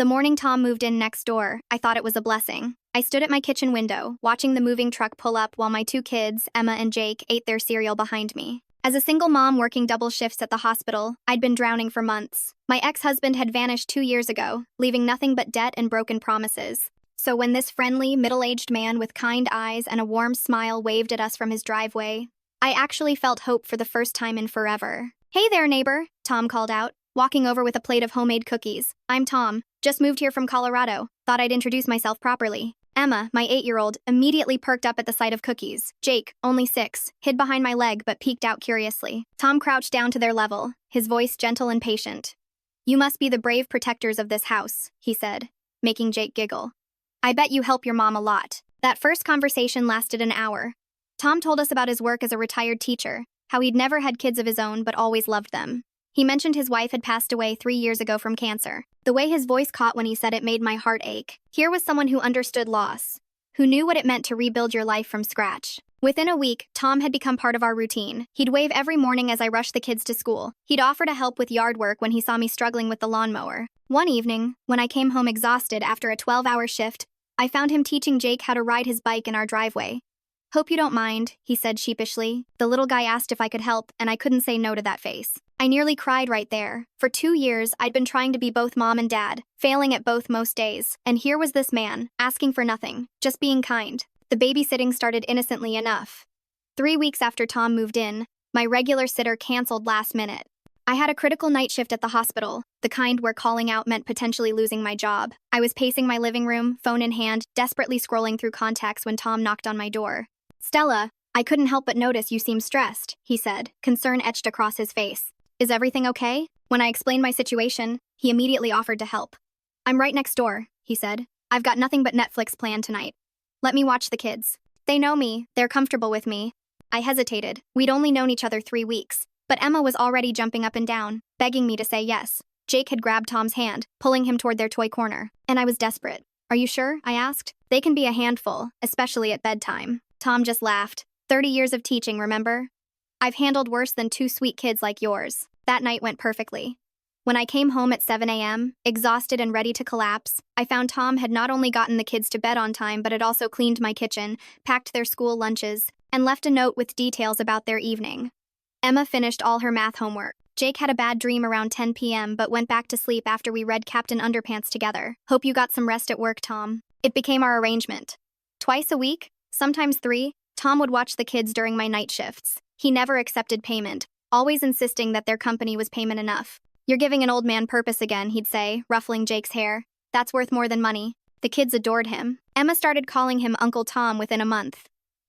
The morning Tom moved in next door, I thought it was a blessing. I stood at my kitchen window, watching the moving truck pull up while my two kids, Emma and Jake, ate their cereal behind me. As a single mom working double shifts at the hospital, I'd been drowning for months. My ex-husband had vanished 2 years ago, leaving nothing but debt and broken promises. So when this friendly, middle-aged man with kind eyes and a warm smile waved at us from his driveway, I actually felt hope for the first time in forever. "Hey there, neighbor," Tom called out, walking over with a plate of homemade cookies. "I'm Tom. Just moved here from Colorado. Thought I'd introduce myself properly." Emma, my 8-year-old, immediately perked up at the sight of cookies. Jake, only 6, hid behind my leg but peeked out curiously. Tom crouched down to their level, his voice gentle and patient. "You must be the brave protectors of this house," he said, making Jake giggle. "I bet you help your mom a lot." That first conversation lasted an hour. Tom told us about his work as a retired teacher, how he'd never had kids of his own but always loved them. He mentioned his wife had passed away 3 years ago from cancer. The way his voice caught when he said it made my heart ache. Here was someone who understood loss, who knew what it meant to rebuild your life from scratch. Within a week, Tom had become part of our routine. He'd wave every morning as I rushed the kids to school. He'd offer to help with yard work when he saw me struggling with the lawnmower. One evening, when I came home exhausted after a 12-hour shift, I found him teaching Jake how to ride his bike in our driveway. "Hope you don't mind," he said sheepishly. The little guy asked if I could help, and I couldn't say no to that face. I nearly cried right there. For 2 years, I'd been trying to be both mom and dad, failing at both most days. And here was this man, asking for nothing, just being kind. The babysitting started innocently enough. 3 weeks after Tom moved in, my regular sitter canceled last minute. I had a critical night shift at the hospital, the kind where calling out meant potentially losing my job. I was pacing my living room, phone in hand, desperately scrolling through contacts when Tom knocked on my door. "Stella, I couldn't help but notice you seem stressed," he said, concern etched across his face. "Is everything okay?" When I explained my situation, he immediately offered to help. "I'm right next door," he said. "I've got nothing but Netflix planned tonight. Let me watch the kids. They know me, they're comfortable with me." I hesitated. We'd only known each other 3 weeks, but Emma was already jumping up and down, begging me to say yes. Jake had grabbed Tom's hand, pulling him toward their toy corner, and I was desperate. "Are you sure?" I asked. "They can be a handful, especially at bedtime." Tom just laughed. 30 years of teaching, remember? "I've handled worse than 2 sweet kids like yours." That night went perfectly. When I came home at 7 a.m., exhausted and ready to collapse, I found Tom had not only gotten the kids to bed on time but had also cleaned my kitchen, packed their school lunches, and left a note with details about their evening. Emma finished all her math homework. Jake had a bad dream around 10 p.m. but went back to sleep after we read Captain Underpants together. "Hope you got some rest at work, Tom." It became our arrangement. Twice a week, sometimes 3, Tom would watch the kids during my night shifts. He never accepted payment, always insisting that their company was payment enough. "You're giving an old man purpose again," he'd say, ruffling Jake's hair. "That's worth more than money." The kids adored him. Emma started calling him Uncle Tom within a month.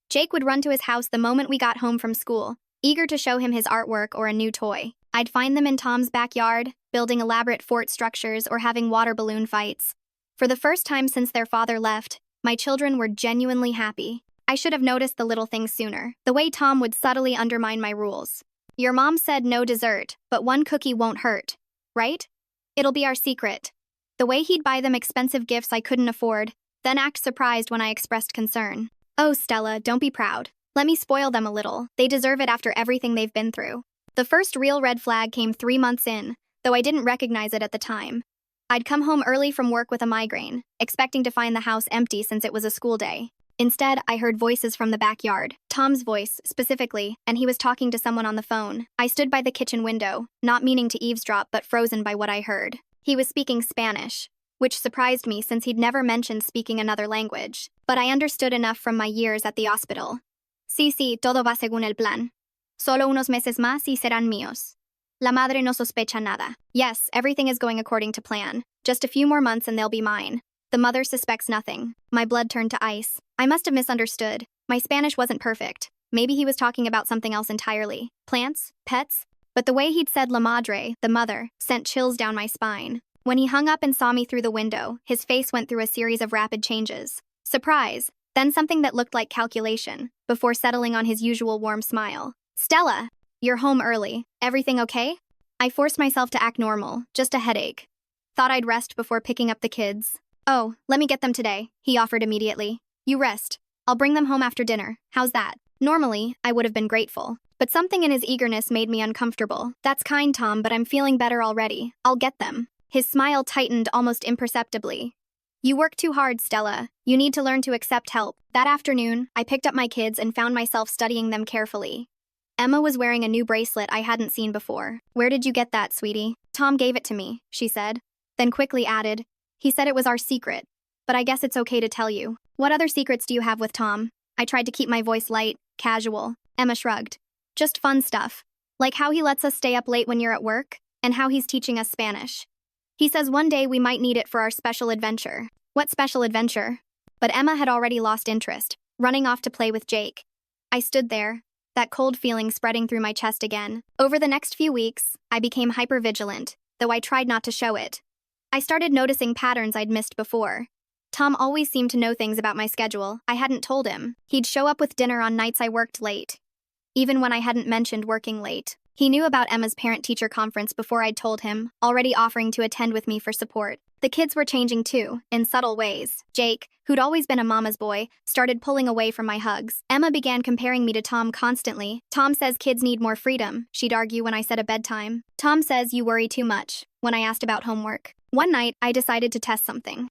Jake would run to his house the moment we got home from school, eager to show him his artwork or a new toy. I'd find them in Tom's backyard, building elaborate fort structures or having water balloon fights. For the first time since their father left, my children were genuinely happy. I should have noticed the little things sooner. The way Tom would subtly undermine my rules. "Your mom said no dessert, but 1 cookie won't hurt, right? It'll be our secret." The way he'd buy them expensive gifts I couldn't afford, then act surprised when I expressed concern. "Oh, Stella, don't be proud. Let me spoil them a little. They deserve it after everything they've been through." The first real red flag came 3 months in, though I didn't recognize it at the time. I'd come home early from work with a migraine, expecting to find the house empty since it was a school day. Instead, I heard voices from the backyard. Tom's voice, specifically, and he was talking to someone on the phone. I stood by the kitchen window, not meaning to eavesdrop but frozen by what I heard. He was speaking Spanish, which surprised me since he'd never mentioned speaking another language. But I understood enough from my years at the hospital. Sí, todo va según el plan. Solo unos meses más y serán míos. La madre no sospecha nada. Yes, everything is going according to plan. Just a few more months and they'll be mine. The mother suspects nothing. My blood turned to ice. I must have misunderstood. My Spanish wasn't perfect. Maybe he was talking about something else entirely. Plants? Pets? But the way he'd said La Madre, the mother, sent chills down my spine. When he hung up and saw me through the window, his face went through a series of rapid changes. Surprise, then something that looked like calculation, before settling on his usual warm smile. "Stella, you're home early. Everything okay?" I forced myself to act normal, just a headache. Thought I'd rest before picking up the kids. "Oh, let me get them today," he offered immediately. "You rest. I'll bring them home after dinner. How's that?" Normally, I would have been grateful, but something in his eagerness made me uncomfortable. "That's kind, Tom, but I'm feeling better already. I'll get them." His smile tightened almost imperceptibly. You work too hard, Stella. You need to learn to accept help. That afternoon, I picked up my kids and found myself studying them carefully. Emma was wearing a new bracelet I hadn't seen before. Where did you get that, sweetie? Tom gave it to me, she said. Then quickly added, he said it was our secret. But I guess it's okay to tell you. What other secrets do you have with Tom? I tried to keep my voice light, casual. Emma shrugged. Just fun stuff. Like how he lets us stay up late when you're at work, and how he's teaching us Spanish. He says one day we might need it for our special adventure. What special adventure? But Emma had already lost interest, running off to play with Jake. I stood there, that cold feeling spreading through my chest again. Over the next few weeks, I became hyper-vigilant, though I tried not to show it. I started noticing patterns I'd missed before. Tom always seemed to know things about my schedule I hadn't told him. He'd show up with dinner on nights I worked late, even when I hadn't mentioned working late. He knew about Emma's parent-teacher conference before I'd told him, already offering to attend with me for support. The kids were changing too, in subtle ways. Jake, who'd always been a mama's boy, started pulling away from my hugs. Emma began comparing me to Tom constantly. Tom says kids need more freedom, she'd argue when I said a bedtime. Tom says you worry too much, when I asked about homework. One night, I decided to test something.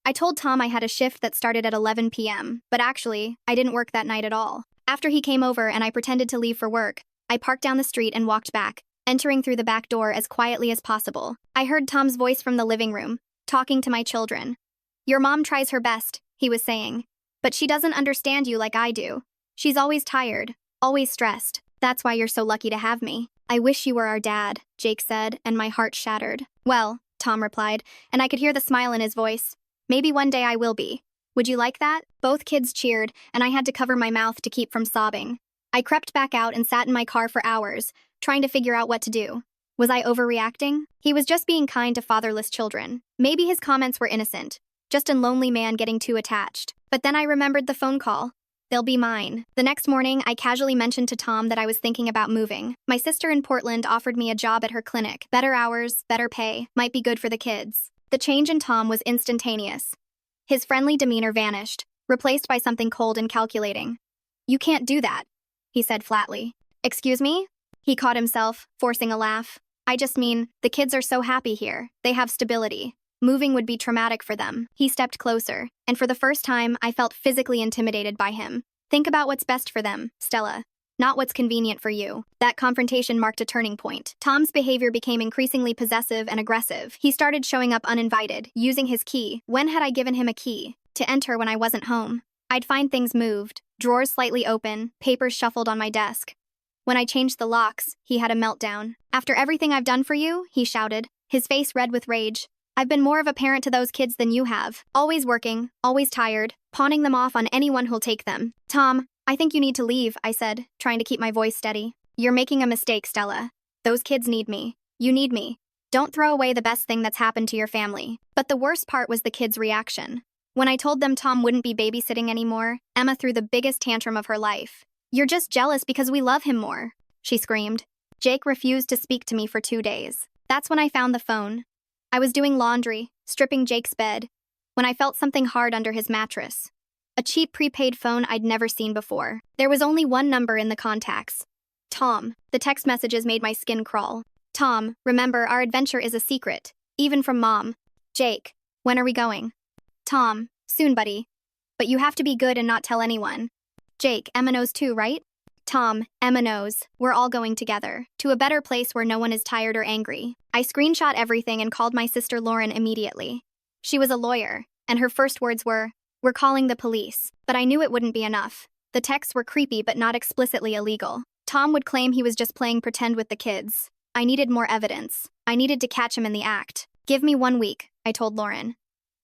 I told Tom I had a shift that started at 11 p.m., but actually, I didn't work that night at all. After he came over and I pretended to leave for work, I parked down the street and walked back, entering through the back door as quietly as possible. I heard Tom's voice from the living room, talking to my children. Your mom tries her best, he was saying. But she doesn't understand you like I do. She's always tired, always stressed. That's why you're so lucky to have me. I wish you were our dad, Jake said, and my heart shattered. Well, Tom replied, and I could hear the smile in his voice. Maybe one day I will be. Would you like that? Both kids cheered, and I had to cover my mouth to keep from sobbing. I crept back out and sat in my car for hours, trying to figure out what to do. Was I overreacting? He was just being kind to fatherless children. Maybe his comments were innocent, just a lonely man getting too attached. But then I remembered the phone call. They'll be mine. The next morning, I casually mentioned to Tom that I was thinking about moving. My sister in Portland offered me a job at her clinic. Better hours, better pay, might be good for the kids. The change in Tom was instantaneous. His friendly demeanor vanished, replaced by something cold and calculating. You can't do that, he said flatly. Excuse me? He caught himself, forcing a laugh. I just mean, the kids are so happy here. They have stability. Moving would be traumatic for them. He stepped closer, and for the first time, I felt physically intimidated by him. Think about what's best for them, Stella. Not what's convenient for you. That confrontation marked a turning point. Tom's behavior became increasingly possessive and aggressive. He started showing up uninvited, using his key. When had I given him a key? To enter when I wasn't home. I'd find things moved, drawers slightly open, papers shuffled on my desk. When I changed the locks, he had a meltdown. After everything I've done for you, he shouted, his face red with rage. I've been more of a parent to those kids than you have. Always working, always tired, pawning them off on anyone who'll take them. Tom, I think you need to leave, I said, trying to keep my voice steady. You're making a mistake, Stella. Those kids need me. You need me. Don't throw away the best thing that's happened to your family. But the worst part was the kids' reaction. When I told them Tom wouldn't be babysitting anymore, Emma threw the biggest tantrum of her life. You're just jealous because we love him more, she screamed. Jake refused to speak to me for 2 days. That's when I found the phone. I was doing laundry, stripping Jake's bed, when I felt something hard under his mattress. A cheap prepaid phone I'd never seen before. There was only one number in the contacts. Tom. The text messages made my skin crawl. Tom, remember, our adventure is a secret, even from Mom. Jake, when are we going? Tom, soon, buddy. But you have to be good and not tell anyone. Jake, Emma knows too, right? Tom, Emma knows. We're all going together. To a better place where no one is tired or angry. I screenshot everything and called my sister Lauren immediately. She was a lawyer, and her first words were, "We're calling the police." But I knew it wouldn't be enough. The texts were creepy but not explicitly illegal. Tom would claim he was just playing pretend with the kids. I needed more evidence. I needed to catch him in the act. Give me 1 week, I told Lauren.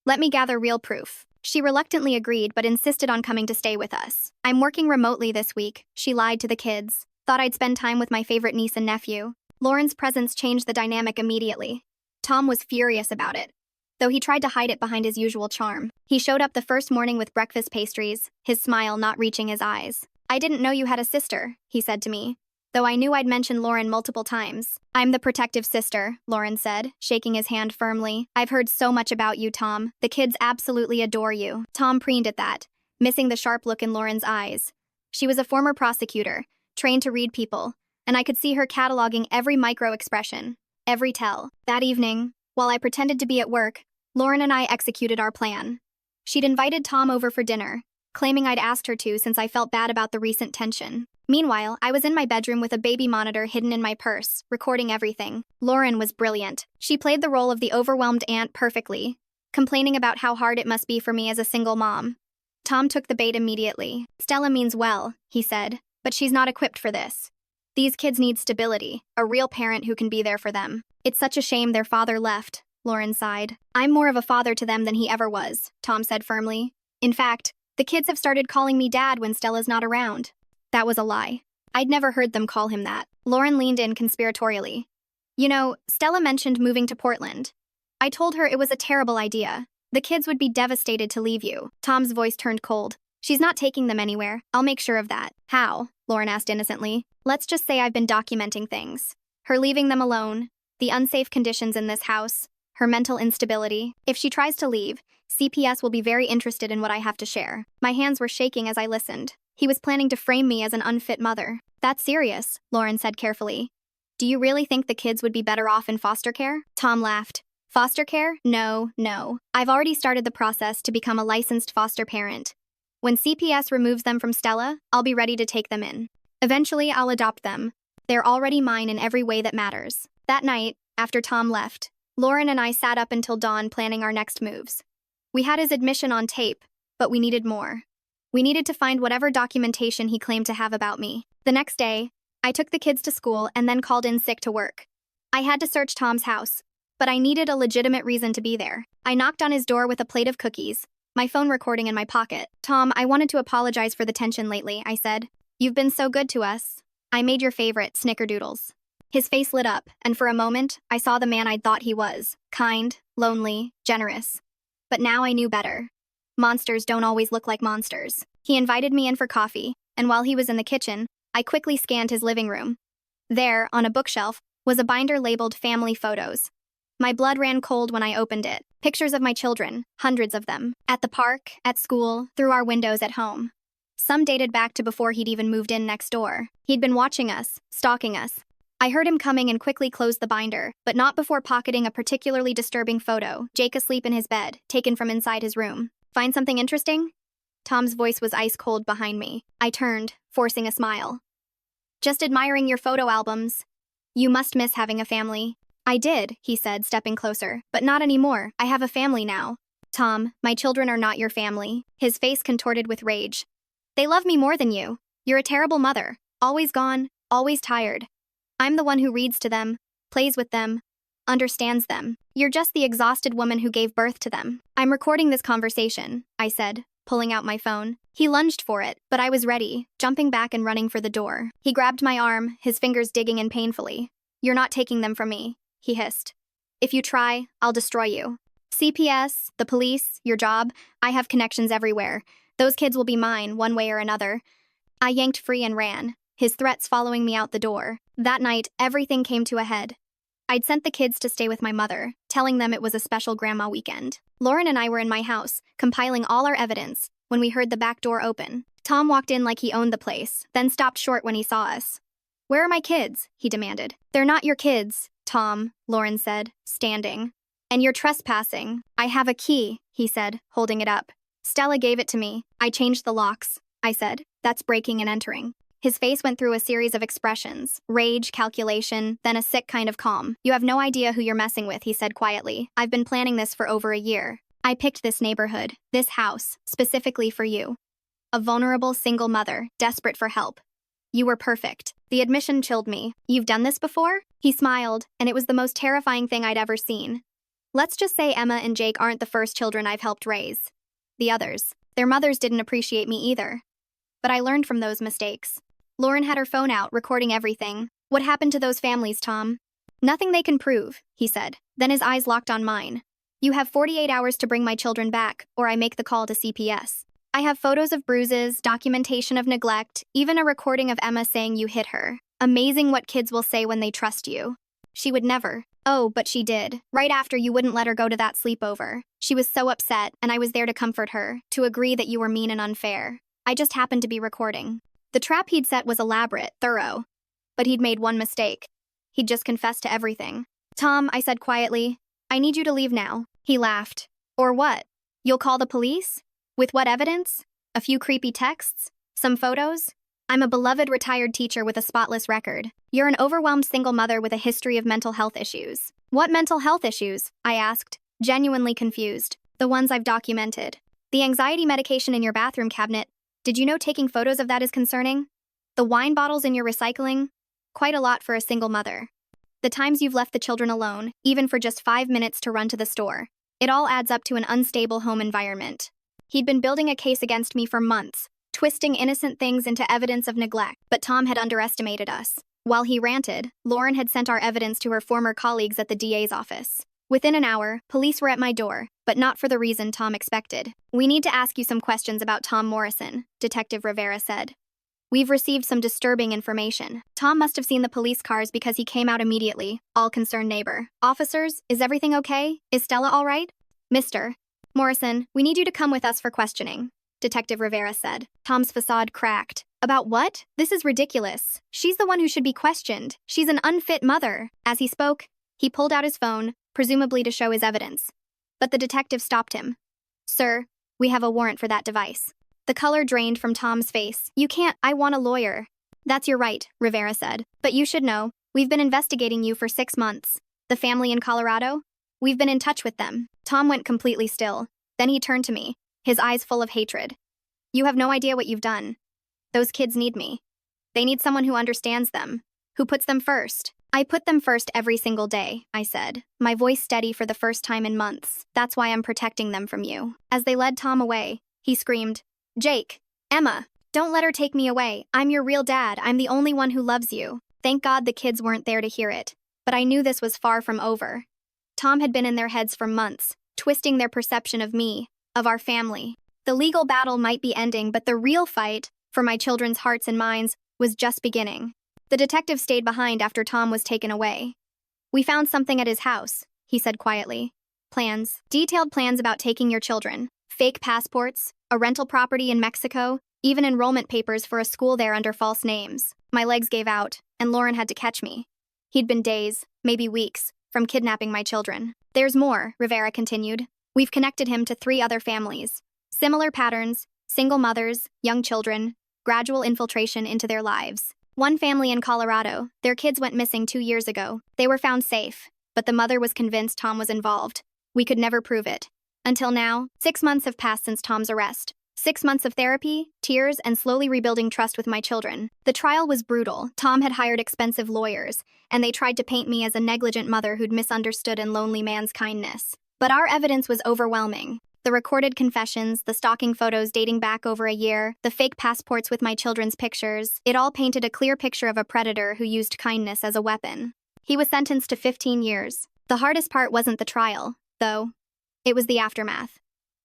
Let me gather real proof. She reluctantly agreed but insisted on coming to stay with us. I'm working remotely this week, she lied to the kids. Thought I'd spend time with my favorite niece and nephew. Lauren's presence changed the dynamic immediately. Tom was furious about it, though he tried to hide it behind his usual charm. He showed up the first morning with breakfast pastries, his smile not reaching his eyes. I didn't know you had a sister, he said to me, though I knew I'd mentioned Lauren multiple times. I'm the protective sister, Lauren said, shaking his hand firmly. I've heard so much about you, Tom. The kids absolutely adore you. Tom preened at that, missing the sharp look in Lauren's eyes. She was a former prosecutor, trained to read people, and I could see her cataloging every micro-expression, every tell. That evening, While I pretended to be at work, Lauren and I executed our plan. She'd invited Tom over for dinner, claiming I'd asked her to since I felt bad about the recent tension. Meanwhile, I was in my bedroom with a baby monitor hidden in my purse, recording everything. Lauren was brilliant. She played the role of the overwhelmed aunt perfectly, complaining about how hard it must be for me as a single mom. Tom took the bait immediately. Stella means well, he said, but she's not equipped for this. These kids need stability, a real parent who can be there for them. It's such a shame their father left, Lauren sighed. I'm more of a father to them than he ever was, Tom said firmly. In fact, the kids have started calling me dad when Stella's not around. That was a lie. I'd never heard them call him that. Lauren leaned in conspiratorially. You know, Stella mentioned moving to Portland. I told her it was a terrible idea. The kids would be devastated to leave you. Tom's voice turned cold. She's not taking them anywhere. I'll make sure of that. How? Lauren asked innocently. Let's just say I've been documenting things. Her leaving them alone, the unsafe conditions in this house, her mental instability. If she tries to leave, CPS will be very interested in what I have to share. My hands were shaking as I listened. He was planning to frame me as an unfit mother. That's serious, Lauren said carefully. Do you really think the kids would be better off in foster care? Tom laughed. Foster care? No. I've already started the process to become a licensed foster parent. When CPS removes them from Stella, I'll be ready to take them in. Eventually, I'll adopt them. They're already mine in every way that matters. That night, after Tom left, Lauren and I sat up until dawn planning our next moves. We had his admission on tape, but we needed more. We needed to find whatever documentation he claimed to have about me. The next day, I took the kids to school and then called in sick to work. I had to search Tom's house, but I needed a legitimate reason to be there. I knocked on his door with a plate of cookies, my phone recording in my pocket. Tom, I wanted to apologize for the tension lately, I said. You've been so good to us. I made your favorite, snickerdoodles. His face lit up, and for a moment, I saw the man I'd thought he was. Kind, lonely, generous. But now I knew better. Monsters don't always look like monsters. He invited me in for coffee, and while he was in the kitchen, I quickly scanned his living room. There, on a bookshelf, was a binder labeled Family Photos. My blood ran cold when I opened it. Pictures of my children, hundreds of them. At the park, at school, through our windows at home. Some dated back to before he'd even moved in next door. He'd been watching us, stalking us. I heard him coming and quickly closed the binder, but not before pocketing a particularly disturbing photo, Jake asleep in his bed, taken from inside his room. Find something interesting? Tom's voice was ice cold behind me. I turned, forcing a smile. Just admiring your photo albums. You must miss having a family. I did, he said, stepping closer. But not anymore. I have a family now. Tom, my children are not your family. His face contorted with rage. They love me more than you. You're a terrible mother. Always gone, always tired. I'm the one who reads to them, plays with them, understands them. You're just the exhausted woman who gave birth to them. I'm recording this conversation, I said, pulling out my phone. He lunged for it, but I was ready, jumping back and running for the door. He grabbed my arm, his fingers digging in painfully. You're not taking them from me, he hissed. If you try, I'll destroy you. CPS, the police, your job, I have connections everywhere. Those kids will be mine, one way or another. I yanked free and ran, his threats following me out the door. That night, everything came to a head. I'd sent the kids to stay with my mother, telling them it was a special grandma weekend. Lauren and I were in my house, compiling all our evidence, when we heard the back door open. Tom walked in like he owned the place, then stopped short when he saw us. Where are my kids? He demanded. They're not your kids, Tom, Lauren said, standing. And you're trespassing. I have a key, he said, holding it up. Stella gave it to me. I changed the locks, I said. That's breaking and entering. His face went through a series of expressions, rage, calculation, then a sick kind of calm. You have no idea who you're messing with, he said quietly. I've been planning this for over a year. I picked this neighborhood, this house, specifically for you. A vulnerable single mother, desperate for help. You were perfect. The admission chilled me. You've done this before? He smiled, and it was the most terrifying thing I'd ever seen. Let's just say Emma and Jake aren't the first children I've helped raise. The others. Their mothers didn't appreciate me either. But I learned from those mistakes. Lauren had her phone out, recording everything. What happened to those families, Tom? Nothing they can prove, he said. Then his eyes locked on mine. You have 48 hours to bring my children back, or I make the call to CPS. I have photos of bruises, documentation of neglect, even a recording of Emma saying you hit her. Amazing what kids will say when they trust you. She would never. Oh, but she did. Right after you wouldn't let her go to that sleepover. She was so upset, and I was there to comfort her, to agree that you were mean and unfair. I just happened to be recording. The trap he'd set was elaborate, thorough. But he'd made one mistake. He'd just confessed to everything. Tom, I said quietly, I need you to leave now. He laughed. Or what? You'll call the police? With what evidence? A few creepy texts? Some photos? I'm a beloved retired teacher with a spotless record. You're an overwhelmed single mother with a history of mental health issues. What mental health issues? I asked, genuinely confused. The ones I've documented. The anxiety medication in your bathroom cabinet. Did you know taking photos of that is concerning? The wine bottles in your recycling? Quite a lot for a single mother. The times you've left the children alone, even for just 5 minutes to run to the store. It all adds up to an unstable home environment. He'd been building a case against me for months, twisting innocent things into evidence of neglect, but Tom had underestimated us. While he ranted, Lauren had sent our evidence to her former colleagues at the DA's office. Within an hour, police were at my door, but not for the reason Tom expected. We need to ask you some questions about Tom Morrison, Detective Rivera said. We've received some disturbing information. Tom must have seen the police cars because he came out immediately, all concerned neighbor. Officers, is everything okay? Is Stella all right? Mr. Morrison, we need you to come with us for questioning, Detective Rivera said. Tom's facade cracked. About what? This is ridiculous. She's the one who should be questioned. She's an unfit mother. As he spoke, he pulled out his phone, presumably to show his evidence. But the detective stopped him. Sir, we have a warrant for that device. The color drained from Tom's face. You can't, I want a lawyer. That's your right, Rivera said. But you should know, we've been investigating you for 6 months. The family in Colorado? We've been in touch with them. Tom went completely still. Then he turned to me, his eyes full of hatred. You have no idea what you've done. Those kids need me. They need someone who understands them, who puts them first. I put them first every single day, I said, my voice steady for the first time in months. That's why I'm protecting them from you. As they led Tom away, he screamed, Jake, Emma, don't let her take me away. I'm your real dad. I'm the only one who loves you. Thank God the kids weren't there to hear it. But I knew this was far from over. Tom had been in their heads for months, twisting their perception of me, of our family. The legal battle might be ending, but the real fight, for my children's hearts and minds, was just beginning. The detective stayed behind after Tom was taken away. We found something at his house, he said quietly. Plans. Detailed plans about taking your children. Fake passports, a rental property in Mexico, even enrollment papers for a school there under false names. My legs gave out, and Lauren had to catch me. He'd been days, maybe weeks, from kidnapping my children. There's more, Rivera continued. We've connected him to 3 other families. Similar patterns, single mothers, young children, gradual infiltration into their lives. One family in Colorado, their kids went missing 2 years ago. They were found safe, but the mother was convinced Tom was involved. We could never prove it. Until now, 6 months have passed since Tom's arrest. 6 months of therapy, tears, and slowly rebuilding trust with my children. The trial was brutal. Tom had hired expensive lawyers, and they tried to paint me as a negligent mother who'd misunderstood a lonely man's kindness. But our evidence was overwhelming. The recorded confessions, the stalking photos dating back over a year, the fake passports with my children's pictures, it all painted a clear picture of a predator who used kindness as a weapon. He was sentenced to 15 years. The hardest part wasn't the trial, though. It was the aftermath.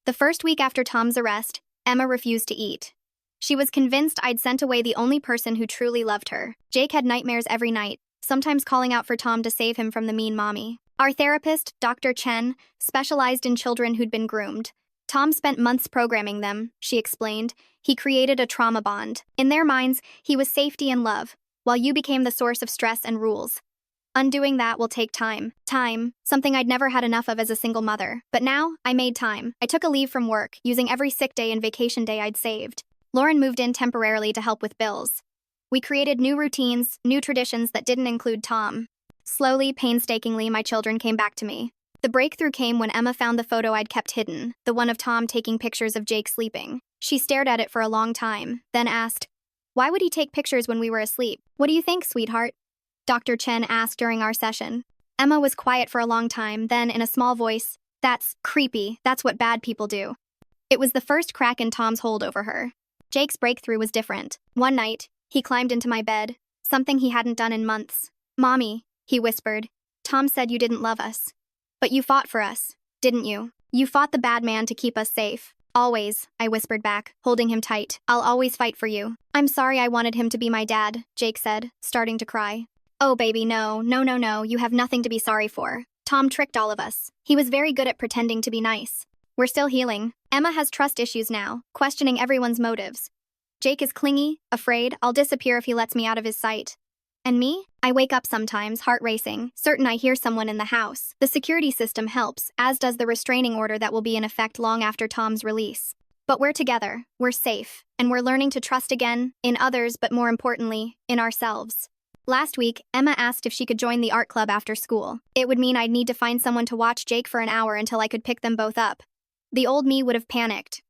The first week after Tom's arrest, Emma refused to eat. She was convinced I'd sent away the only person who truly loved her. Jake had nightmares every night, sometimes calling out for Tom to save him from the mean mommy. Our therapist, Dr. Chen, specialized in children who'd been groomed. Tom spent months programming them, she explained. He created a trauma bond. In their minds, he was safety and love, while you became the source of stress and rules. Undoing that will take time. Time, something I'd never had enough of as a single mother. But now, I made time. I took a leave from work, using every sick day and vacation day I'd saved. Lauren moved in temporarily to help with bills. We created new routines, new traditions that didn't include Tom. Slowly, painstakingly, my children came back to me. The breakthrough came when Emma found the photo I'd kept hidden, the one of Tom taking pictures of Jake sleeping. She stared at it for a long time, then asked, "Why would he take pictures when we were asleep? What do you think, sweetheart?" Dr. Chen asked during our session. Emma was quiet for a long time, then in a small voice, "That's creepy. That's what bad people do." It was the first crack in Tom's hold over her. Jake's breakthrough was different. One night, he climbed into my bed, something he hadn't done in months. "Mommy," he whispered, "Tom said you didn't love us. But you fought for us, didn't you? You fought the bad man to keep us safe." "Always," I whispered back, holding him tight. "I'll always fight for you." "I'm sorry I wanted him to be my dad," Jake said, starting to cry. "Oh, baby, no, you have nothing to be sorry for. Tom tricked all of us. He was very good at pretending to be nice. We're still healing. Emma has trust issues now, questioning everyone's motives. Jake is clingy, afraid I'll disappear if he lets me out of his sight. And me? I wake up sometimes, heart racing, certain I hear someone in the house. The security system helps, as does the restraining order that will be in effect long after Tom's release. But we're together, we're safe, and we're learning to trust again, in others, but more importantly, in ourselves. Last week, Emma asked if she could join the art club after school. It would mean I'd need to find someone to watch Jake for an hour until I could pick them both up. The old me would have panicked,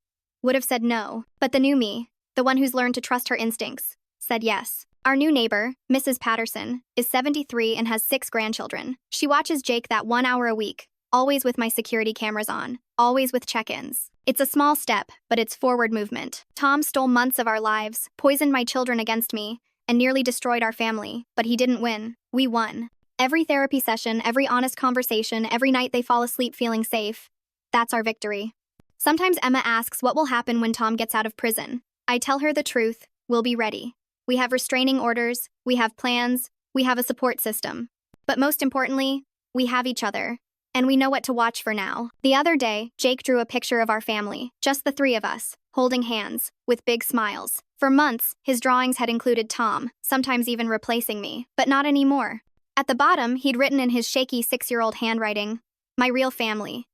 would have said no, but the new me, the one who's learned to trust her instincts, said yes. Our new neighbor, Mrs. Patterson, is 73 and has 6 grandchildren. She watches Jake that 1 hour a week, always with my security cameras on, always with check-ins. It's a small step, but it's forward movement. Tom stole months of our lives, poisoned my children against me, and nearly destroyed our family, but he didn't win. We won. Every therapy session, every honest conversation, every night they fall asleep feeling safe. That's our victory. Sometimes Emma asks what will happen when Tom gets out of prison. I tell her the truth, we'll be ready. We have restraining orders, we have plans, we have a support system. But most importantly, we have each other. And we know what to watch for now. The other day, Jake drew a picture of our family, just the 3 of us, holding hands, with big smiles. For months, his drawings had included Tom, sometimes even replacing me, but not anymore. At the bottom, he'd written in his shaky 6-year-old handwriting, "My real family."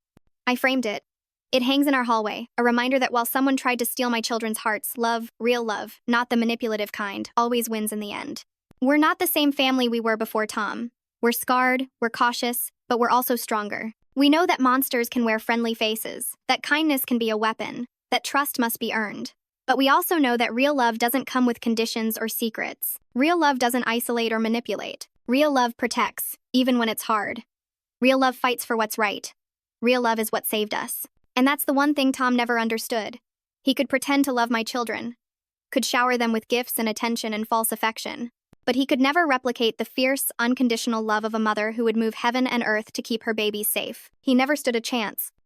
I framed it. It hangs in our hallway, a reminder that while someone tried to steal my children's hearts, love, real love, not the manipulative kind, always wins in the end. We're not the same family we were before Tom. We're scarred, we're cautious, but we're also stronger. We know that monsters can wear friendly faces, that kindness can be a weapon, that trust must be earned. But we also know that real love doesn't come with conditions or secrets. Real love doesn't isolate or manipulate. Real love protects, even when it's hard. Real love fights for what's right. Real love is what saved us. And that's the one thing Tom never understood. He could pretend to love my children, could shower them with gifts and attention and false affection, but he could never replicate the fierce, unconditional love of a mother who would move heaven and earth to keep her babies safe. He never stood a chance.